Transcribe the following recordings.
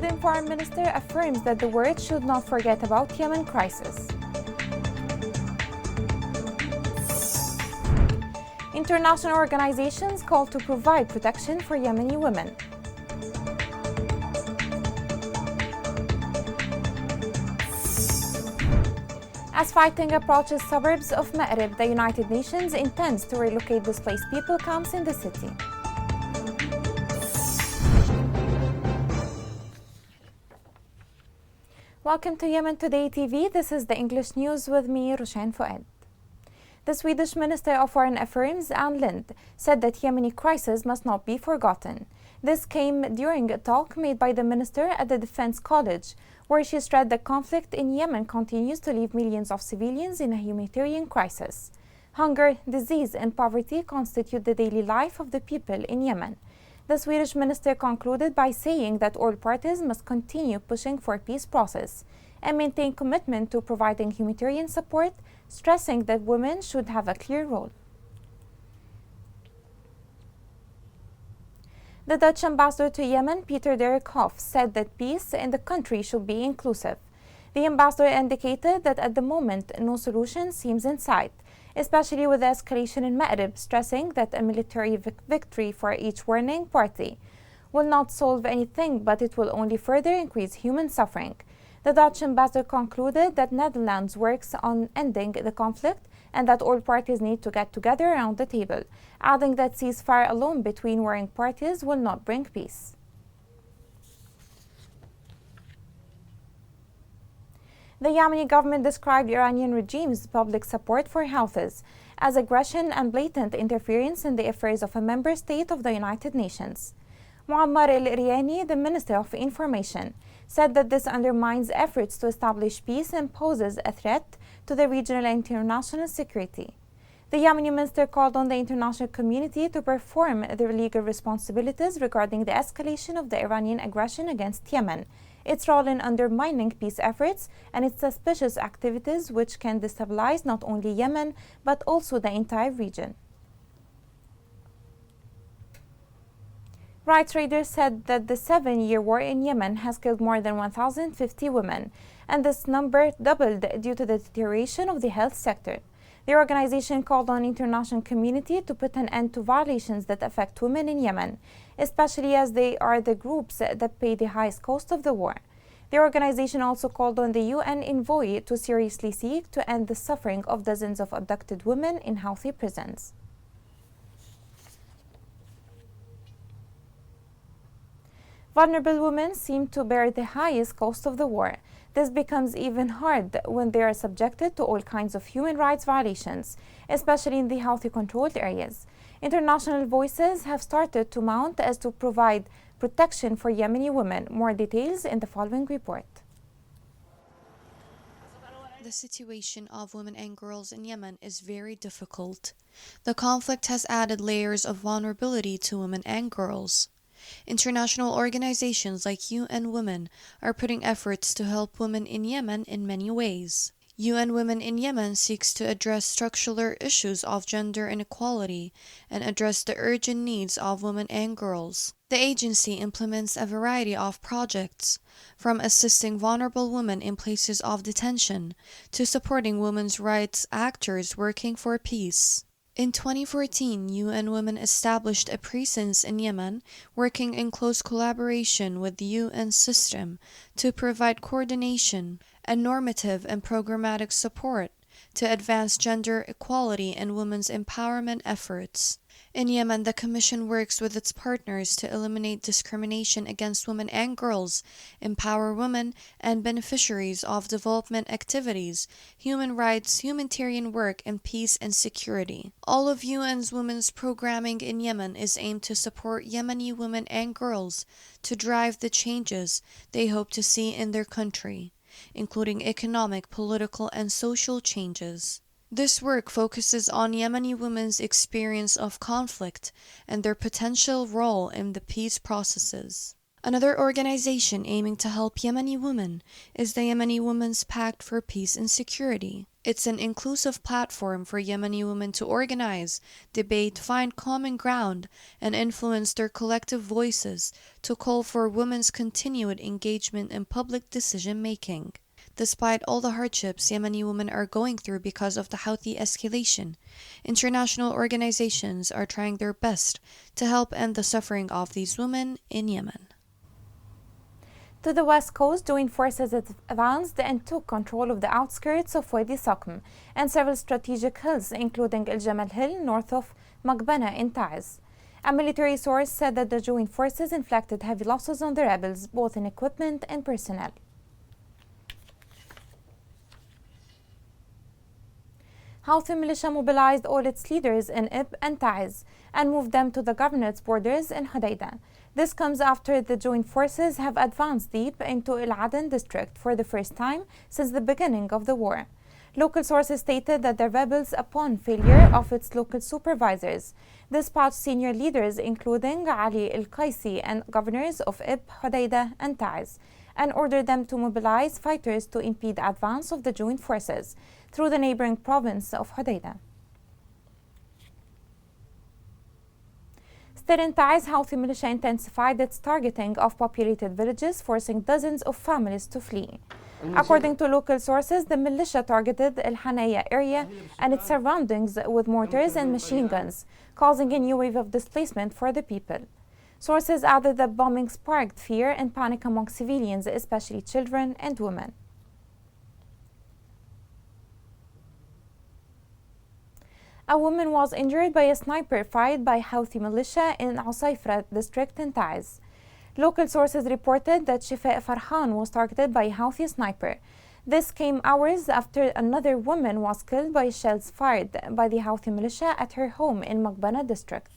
Sweden Foreign Minister affirms that the world should not forget about Yemen crisis. International organizations call to provide protection for Yemeni women. As fighting approaches suburbs of Ma'rib, the United Nations intends to relocate displaced people camps in the city. Welcome to Yemen Today TV. This is the English news with me, Roshan Fouad. The Swedish Minister of Foreign Affairs, Ann Linde, said that Yemeni crisis must not be forgotten. This came during a talk made by the minister at the Defense College, where she stressed that conflict in Yemen continues to leave millions of civilians in a humanitarian crisis. Hunger, disease, and poverty constitute the daily life of the people in Yemen. The Swedish minister concluded by saying that all parties must continue pushing for a peace process and maintain commitment to providing humanitarian support, stressing that women should have a clear role. The Dutch ambassador to Yemen, Peter Derek Hoff, said that peace in the country should be inclusive. The ambassador indicated that at the moment no solution seems in sight, especially with the escalation in Ma'rib, stressing that a military victory for each warring party will not solve anything, but it will only further increase human suffering. The Dutch ambassador concluded that Netherlands works on ending the conflict and that all parties need to get together around the table, adding that ceasefire alone between warring parties will not bring peace. The Yemeni government described the Iranian regime's public support for Houthis as aggression and blatant interference in the affairs of a member state of the United Nations. Muammar el-Riani, the Minister of Information, said that this undermines efforts to establish peace and poses a threat to the regional and international security. The Yemeni minister called on the international community to perform their legal responsibilities regarding the escalation of the Iranian aggression against Yemen, its role in undermining peace efforts, and its suspicious activities which can destabilize not only Yemen but also the entire region. Rights readers said that the 7-year war in Yemen has killed more than 1,050 women, and this number doubled due to the deterioration of the health sector. The organization called on the international community to put an end to violations that affect women in Yemen, especially as they are the groups that pay the highest cost of the war. The organization also called on the UN envoy to seriously seek to end the suffering of dozens of abducted women in Houthi prisons. Vulnerable women seem to bear the highest cost of the war. This becomes even hard when they are subjected to all kinds of human rights violations, especially in the Houthi-controlled areas. International voices have started to mount as to provide protection for Yemeni women. More details in the following report. The situation of women and girls in Yemen is very difficult. The conflict has added layers of vulnerability to women and girls. International organizations like UN Women are putting efforts to help women in Yemen in many ways. UN Women in Yemen seeks to address structural issues of gender inequality and address the urgent needs of women and girls. The agency implements a variety of projects, from assisting vulnerable women in places of detention to supporting women's rights actors working for peace. In 2014, UN Women established a presence in Yemen, working in close collaboration with the UN system to provide coordination and normative and programmatic support to advance gender equality and women's empowerment efforts. In Yemen, the Commission works with its partners to eliminate discrimination against women and girls, empower women and beneficiaries of development activities, human rights, humanitarian work, and peace and security. All of UN's women's programming in Yemen is aimed to support Yemeni women and girls to drive the changes they hope to see in their country, including economic, political, and social changes. This work focuses on Yemeni women's experience of conflict and their potential role in the peace processes. Another organization aiming to help Yemeni women is the Yemeni Women's Pact for Peace and Security. It's an inclusive platform for Yemeni women to organize, debate, find common ground, and influence their collective voices to call for women's continued engagement in public decision-making. Despite all the hardships Yemeni women are going through because of the Houthi escalation, international organizations are trying their best to help end the suffering of these women in Yemen. To the west coast, joint forces advanced and took control of the outskirts of Wadi Sakm and several strategic hills, including El Jamal Hill, north of Magbana in Taiz. A military source said that the joint forces inflicted heavy losses on the rebels, both in equipment and personnel. Houthi militia mobilized all its leaders in Ib and Taiz and moved them to the governorate's borders in Hodeidah. This comes after the joint forces have advanced deep into Al Aden district for the first time since the beginning of the war. Local sources stated that the rebels, upon failure of its local supervisors, dispatched senior leaders including Ali al-Qaisi and governors of Ib, Hodeidah and Taiz, and ordered them to mobilize fighters to impede advance of the joint forces through the neighboring province of Hodeidah. Still in Taiz, Houthi militia intensified its targeting of populated villages, forcing dozens of families to flee. According to local sources, the militia targeted El Hanaya area and its surroundings with mortars and machine guns, causing a new wave of displacement for the people. Sources added that bombing sparked fear and panic among civilians, especially children and women. A woman was injured by a sniper fired by Houthi militia in Usaifra district in Taiz. Local sources reported that Shifa Farhan was targeted by a Houthi sniper. This came hours after another woman was killed by shells fired by the Houthi militia at her home in Magbana district.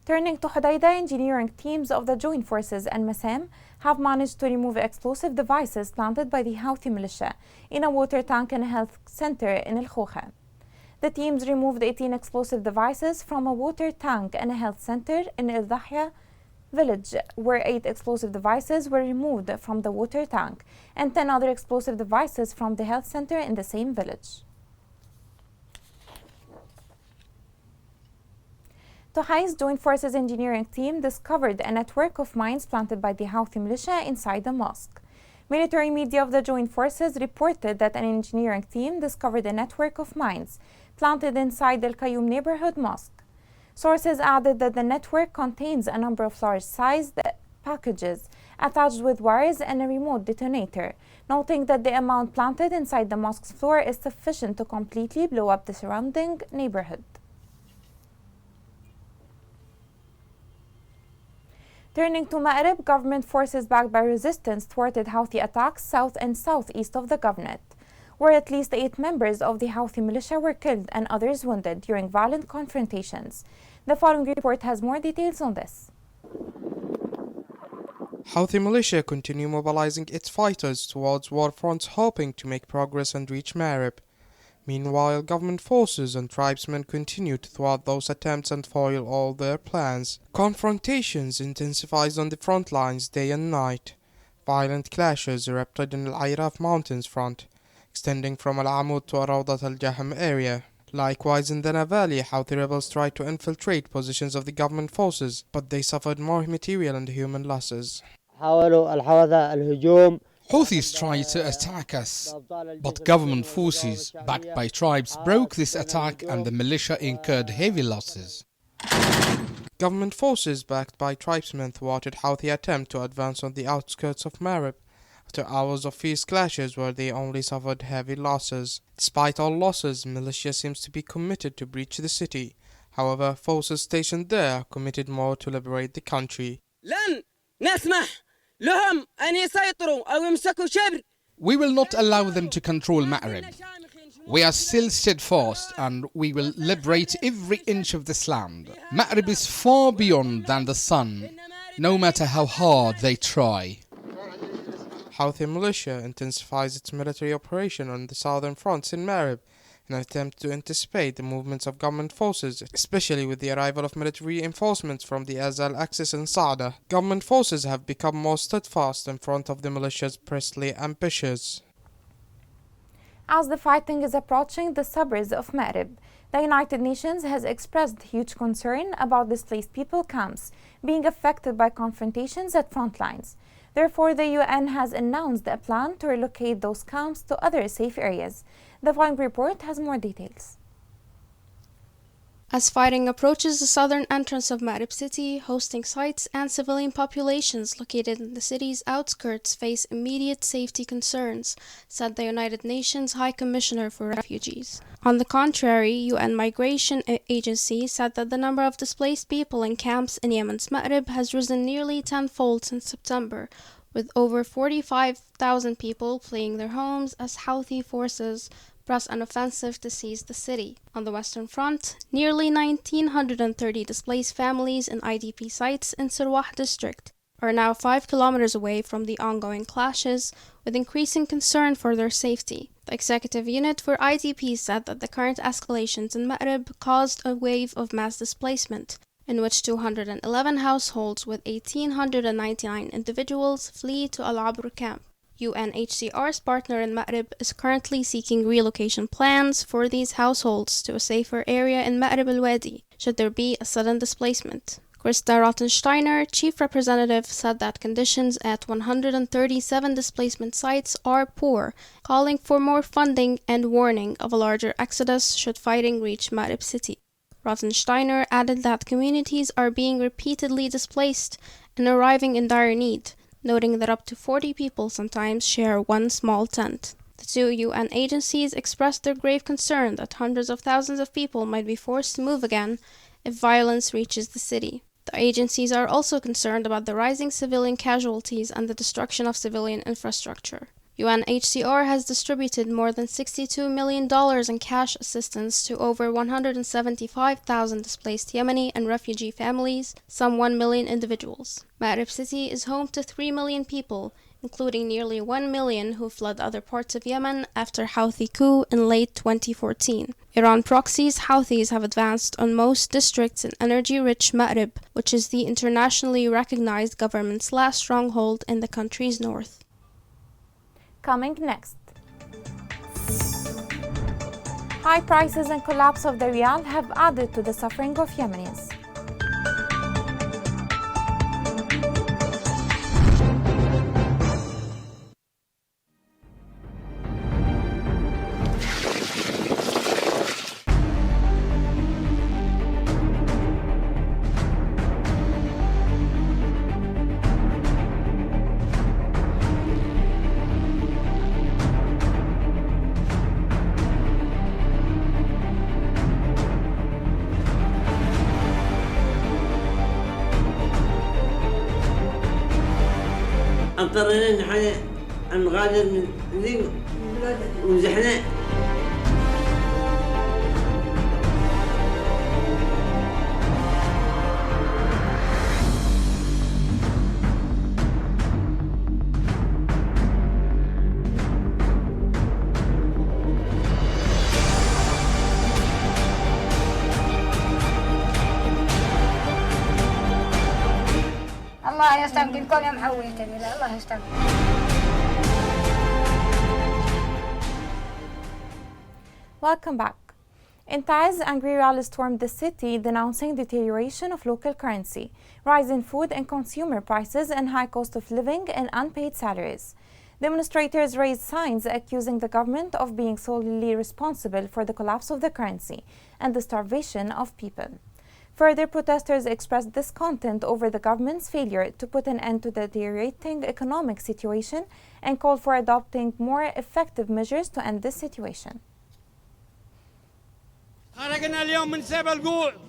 Turning to Hodeidah, engineering teams of the joint forces and Massam have managed to remove explosive devices planted by the Houthi militia in a water tank and a health center in El Khoukha. The teams removed 18 explosive devices from a water tank and a health center in El Dahya village, where 8 explosive devices were removed from the water tank and 10 other explosive devices from the health center in the same village. Tohai's Joint Forces engineering team discovered a network of mines planted by the Houthi militia inside the mosque. Military media of the Joint Forces reported that an engineering team discovered a network of mines planted inside the Al-Qayyum neighborhood mosque. Sources added that the network contains a number of large-sized packages attached with wires and a remote detonator, noting that the amount planted inside the mosque's floor is sufficient to completely blow up the surrounding neighborhood. Turning to Ma'rib, government forces backed by resistance thwarted Houthi attacks south and southeast of the governorate, where at least 8 members of the Houthi militia were killed and others wounded during violent confrontations. The following report has more details on this. Houthi militia continue mobilizing its fighters towards war fronts, hoping to make progress and reach Ma'rib. Meanwhile, government forces and tribesmen continue to thwart those attempts and foil all their plans. Confrontations intensified on the front lines day and night. Violent clashes erupted in Al-Ayraf mountains front, extending from Al-Amud to Rawdat al-Jahm area. Likewise, in the Valley, Houthi rebels tried to infiltrate positions of the government forces, but they suffered more material and human losses. Houthis tried to attack us, but government forces, backed by tribes, broke this attack and the militia incurred heavy losses. Government forces, backed by tribesmen, thwarted Houthi attempt to advance on the outskirts of Ma'rib. After hours of fierce clashes where they only suffered heavy losses. Despite all losses, militia seems to be committed to breach the city. However, forces stationed there are committed more to liberate the country. We will not allow them to control Ma'rib. We are still steadfast and we will liberate every inch of this land. Ma'rib is far beyond than the sun, no matter how hard they try. Houthi militia intensifies its military operation on the southern fronts in Ma'rib in an attempt to anticipate the movements of government forces, especially with the arrival of military reinforcements from the Azal axis in Saada. Government forces have become more steadfast in front of the militia's priestly ambitions. As the fighting is approaching the suburbs of Ma'rib, the United Nations has expressed huge concern about displaced people camps being affected by confrontations at front lines. Therefore, the UN has announced a plan to relocate those camps to other safe areas. The following report has more details. As fighting approaches the southern entrance of Ma'rib city, hosting sites and civilian populations located in the city's outskirts face immediate safety concerns, said the United Nations High Commissioner for Refugees. On the contrary, UN Migration Agency said that the number of displaced people in camps in Yemen's Ma'rib has risen nearly tenfold since September, with over 45,000 people fleeing their homes as Houthi forces press an offensive to seize the city. On the Western Front, nearly 1,930 displaced families in IDP sites in Sirwah district are now 5 kilometers away from the ongoing clashes, with increasing concern for their safety. The executive unit for IDP said that the current escalations in Ma'rib caused a wave of mass displacement, in which 211 households with 1,899 individuals flee to Al-Abr camp. UNHCR's partner in Ma'rib is currently seeking relocation plans for these households to a safer area in Ma'rib al-Wadi, should there be a sudden displacement. Krista Rottensteiner, chief representative, said that conditions at 137 displacement sites are poor, calling for more funding and warning of a larger exodus should fighting reach Ma'rib city. Rottensteiner added that communities are being repeatedly displaced and arriving in dire need, noting that up to 40 people sometimes share one small tent. The two UN agencies expressed their grave concern that hundreds of thousands of people might be forced to move again if violence reaches the city. The agencies are also concerned about the rising civilian casualties and the destruction of civilian infrastructure. UNHCR has distributed more than $62 million in cash assistance to over 175,000 displaced Yemeni and refugee families, some 1 million individuals. Ma'rib city is home to 3 million people, including nearly 1 million who fled other parts of Yemen after Houthi coup in late 2014. Iran proxies Houthis have advanced on most districts in energy-rich Ma'rib, which is the internationally recognized government's last stronghold in the country's north. Coming next. High prices and collapse of the rial have added to the suffering of Yemenis. اضطرينا نحن نغادر من ذي وزحنا. الله يستنقلكم يا محويتني الله يستنقل. Welcome back. In Taiz, angry rallies stormed the city, denouncing deterioration of local currency, rise in food and consumer prices, and high cost of living and unpaid salaries. Demonstrators raised signs accusing the government of being solely responsible for the collapse of the currency and the starvation of people. Further, protesters expressed discontent over the government's failure to put an end to the deteriorating economic situation and called for adopting more effective measures to end this situation.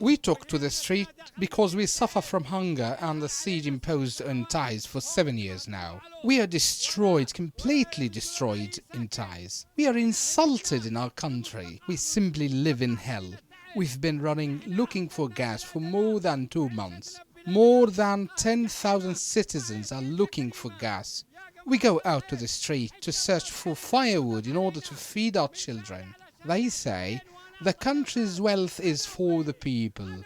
We took to the street because we suffer from hunger and the siege imposed on Taiz for 7 years now. We are destroyed, completely destroyed in Taiz. We are insulted in our country. We simply live in hell. We've been running looking for gas for more than 2 months. More than 10,000 citizens are looking for gas. We go out to the street to search for firewood in order to feed our children. They say the country's wealth is for the people,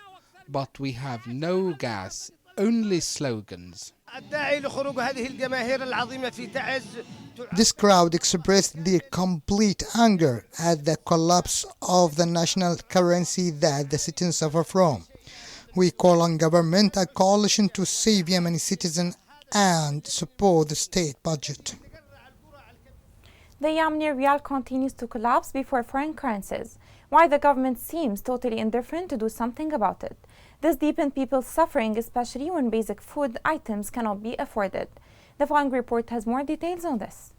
but we have no gas, only slogans. This crowd expressed their complete anger at the collapse of the national currency that the citizens suffer from. We call on government and coalition to save Yemeni citizens and support the state budget. The Yemeni rial continues to collapse before foreign currencies, while the government seems totally indifferent to do something about it. This deepens people's suffering, especially when basic food items cannot be afforded. The following report has more details on this.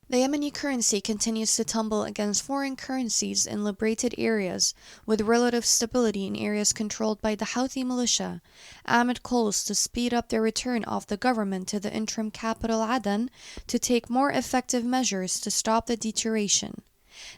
The Yemeni currency continues to tumble against foreign currencies in liberated areas, with relative stability in areas controlled by the Houthi militia, amid calls to speed up the return of the government to the interim capital Aden to take more effective measures to stop the deterioration.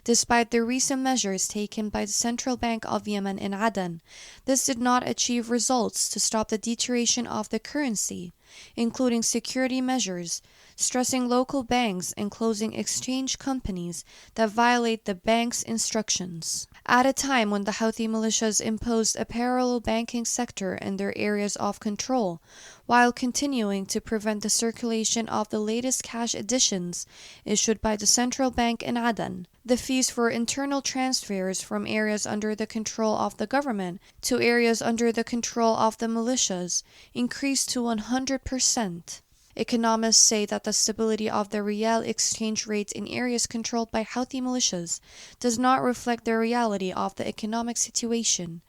Despite the recent measures taken by the Central Bank of Yemen in Aden, this did not achieve results to stop the deterioration of the currency, including security measures, stressing local banks and closing exchange companies that violate the bank's instructions. At a time when the Houthi militias imposed a parallel banking sector in their areas of control, while continuing to prevent the circulation of the latest cash editions issued by the central bank in Aden, the fees for internal transfers from areas under the control of the government to areas under the control of the militias increased to 100%. Economists say that the stability of the rial exchange rate in areas controlled by Houthi militias does not reflect the reality of the economic situation,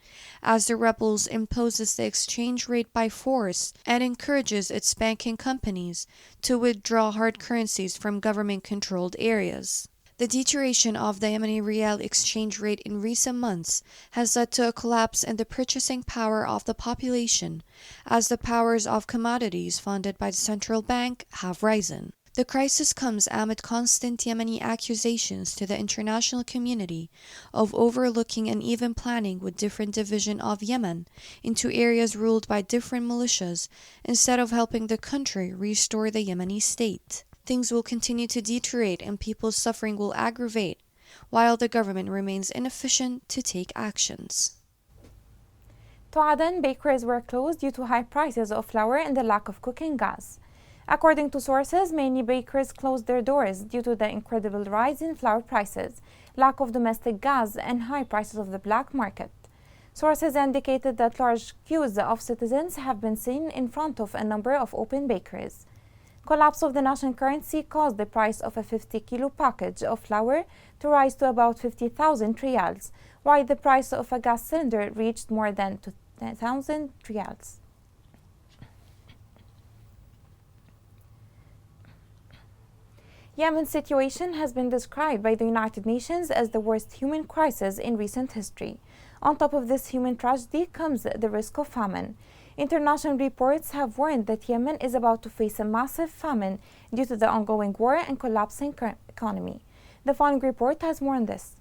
as the rebels imposes the exchange rate by force and encourages its banking companies to withdraw hard currencies from government-controlled areas. The deterioration of the Yemeni rial exchange rate in recent months has led to a collapse in the purchasing power of the population, as the powers of commodities funded by the central bank have risen. The crisis comes amid constant Yemeni accusations to the international community of overlooking and even planning with different divisions of Yemen into areas ruled by different militias instead of helping the country restore the Yemeni state. Things will continue to deteriorate and people's suffering will aggravate, while the government remains inefficient to take actions. To Aden, bakeries were closed due to high prices of flour and the lack of cooking gas. According to sources, many bakeries closed their doors due to the incredible rise in flour prices, lack of domestic gas, and high prices of the black market. Sources indicated that large queues of citizens have been seen in front of a number of open bakeries. Collapse of the national currency caused the price of a 50-kilo package of flour to rise to about 50,000 riyals, while the price of a gas cylinder reached more than 2,000 riyals. Yemen's situation has been described by the United Nations as the worst human crisis in recent history. On top of this human tragedy comes the risk of famine. International reports have warned that Yemen is about to face a massive famine due to the ongoing war and collapsing economy. The following report has more on this.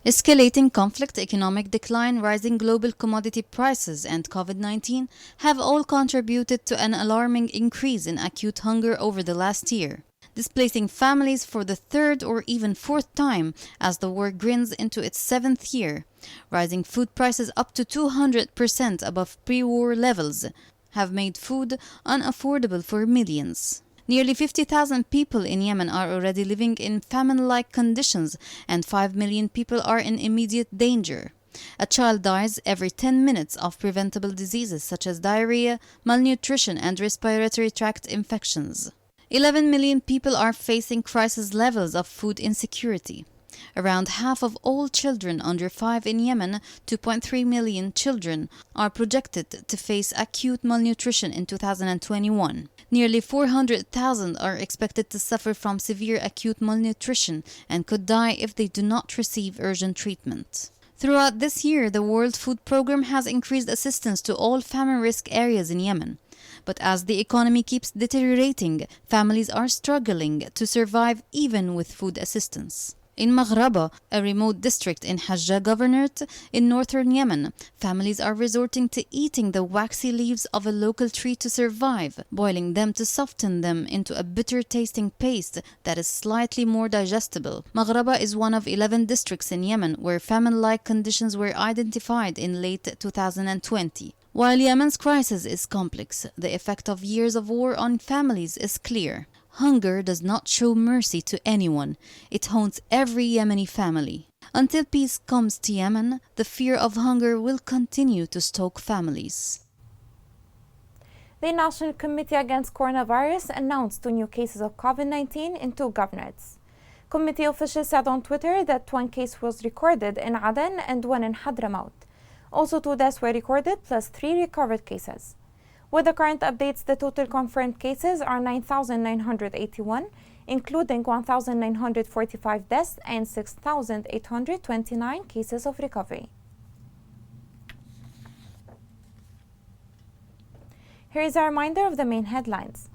Escalating conflict, economic decline, rising global commodity prices, and COVID-19 have all contributed to an alarming increase in acute hunger over the last year, displacing families for the third or even fourth time as the war grins into its seventh year. Rising food prices up to 200% above pre-war levels have made food unaffordable for millions. Nearly 50,000 people in Yemen are already living in famine-like conditions, and 5 million people are in immediate danger. A child dies every 10 minutes of preventable diseases such as diarrhea, malnutrition, and respiratory tract infections. 11 million people are facing crisis levels of food insecurity. Around half of all children under 5 in Yemen, 2.3 million children, are projected to face acute malnutrition in 2021. Nearly 400,000 are expected to suffer from severe acute malnutrition and could die if they do not receive urgent treatment. Throughout this year, the World Food Programme has increased assistance to all famine risk areas in Yemen. But as the economy keeps deteriorating, families are struggling to survive even with food assistance. In Maghraba, a remote district in Hajjah Governorate in northern Yemen, families are resorting to eating the waxy leaves of a local tree to survive, boiling them to soften them into a bitter-tasting paste that is slightly more digestible. Maghraba is one of 11 districts in Yemen where famine-like conditions were identified in late 2020. While Yemen's crisis is complex, the effect of years of war on families is clear. Hunger does not show mercy to anyone. It haunts every Yemeni family. Until peace comes to Yemen, the fear of hunger will continue to stalk families. The National Committee Against Coronavirus announced 2 new cases of COVID-19 in 2 governorates. Committee officials said on Twitter that 1 case was recorded in Aden and 1 in Hadramaut. Also 2 deaths were recorded plus 3 recovered cases. With the current updates, the total confirmed cases are 9,981, including 1,945 deaths and 6,829 cases of recovery. Here is a reminder of the main headlines.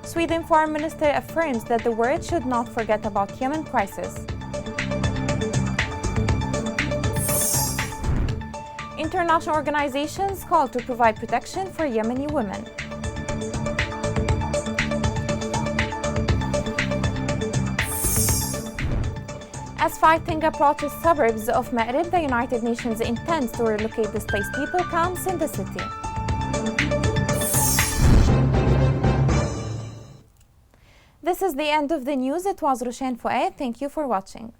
Sweden Foreign Minister affirms that the world should not forget about Yemen crisis. International organizations call to provide protection for Yemeni women. As fighting approaches suburbs of Ma'rib, the United Nations intends to relocate displaced people camps in the city. This is the end of the news. It was Roshan Fouad. Thank you for watching.